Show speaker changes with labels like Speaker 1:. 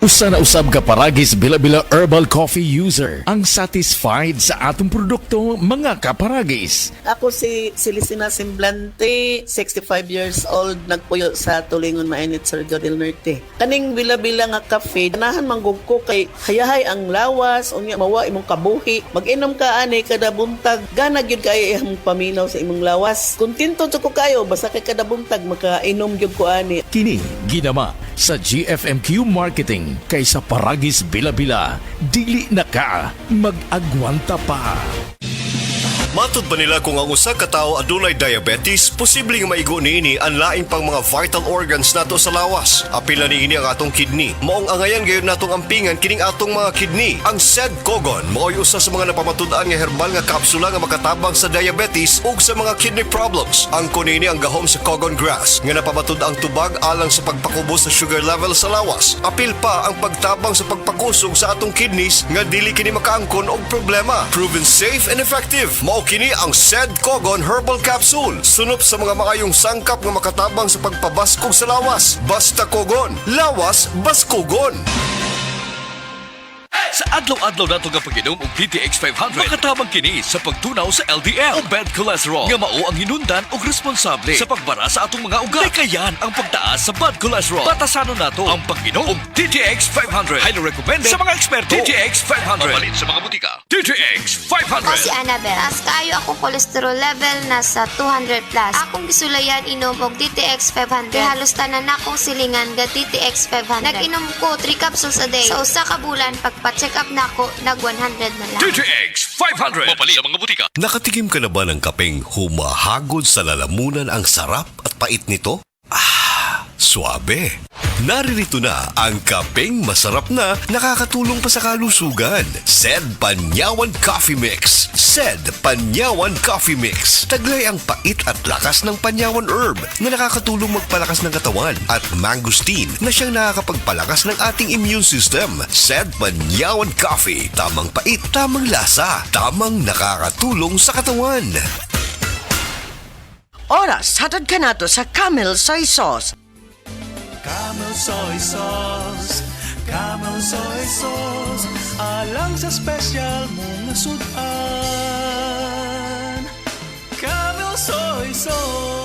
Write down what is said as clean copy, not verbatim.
Speaker 1: Usa na usab ka paragis bila-bila herbal coffee user ang satisfied sa atong produkto mga kaparagis.
Speaker 2: Ako si Celestina Semblante, 65 years old, nagpuyo sa Tulingon Mainit, Surigao del Norte. Kaning bila-bila nga kafe, ganahan manggug ko kay hayahay ang lawas, unya mawa imong kabuhi. Mag-inom ka ani kada buntag, gana gyud kay imong paminaw sa imong lawas. Kontento to ko kayo basta kay kada buntag makainom gyud ko ani.
Speaker 1: Kini ginama sa GFMQ Marketing kaysa paragis bila-bila, dili na ka mag-agwanta pa.
Speaker 3: Matud ba nila kung ang usa ka tawo adunay diabetes, posibleng maigo niini ang laing pang mga vital organs nato sa lawas. Apil na niini ang atong kidney. Maong angayan gayon natong ampingan kining atong mga kidney. Ang SED Kogon mao'y usa sa mga napamatud-an nga herbal nga kapsula nga makatabang sa diabetes ug sa mga kidney problems. Ang kunini ang gahom sa Kogon grass nga napamatud ang tubag alang sa pagpakubos sa sugar level sa lawas. Apil pa ang pagtabang sa pagpakusog sa atong kidneys nga dili kini makaangkon og problema. Proven safe and effective. Mao kini ang SED Kogon Herbal Capsule. Sunop sa mga maayong sangkap nga makatabang sa pagpabaskog sa lawas. Basta Kogon, lawas baskogon.
Speaker 4: Sa adlaw-adlaw nato nga pag-inom og DTX 500, makatabang kini sa pagtunaw sa LDL o bad cholesterol nga mao ang hinundan og responsable sa pagbara sa atong mga ugat. Kayan ang pagtaas sa bad cholesterol. Batasanon nato ang pag-inom og DTX 500. Highly recommended sa mga eksperto. DTX 500. Mapalit sa mga butika. DTX 500.
Speaker 5: Ako si Annabel. Taas kaayo akong cholesterol level nasa 200 plus. Akong gisulayan inom og DTX 500. Kay halos tanan akong silingan ga DTX 500. Nag-inom ko 3 capsules a day. Sa usa ka bulan pagpa-check up na ako, nag 100 na lang.
Speaker 4: DTX 500. Mapalit sa mga butika.
Speaker 3: Nakatikim ka na ba ng kapeng humahagod sa lalamunan ang sarap at pait nito? Suabe. Naririto na ang kapeng masarap na nakakatulong pa sa kalusugan. SED Panyawan Coffee Mix. SED Panyawan Coffee Mix. Taglay ang pait at lakas ng panyawan herb na nakakatulong magpalakas ng katawan at mangosteen na siyang nakakapagpalakas ng ating immune system. SED Panyawan Coffee. Tamang pait, tamang lasa, tamang nakakatulong sa katawan.
Speaker 6: Oras, hatad ka na to sa Camel Soy Sauce.
Speaker 7: Camel Soy Sauce, Camel Soy Sauce, alang sa special mong nasudan. Camel Soy Sauce.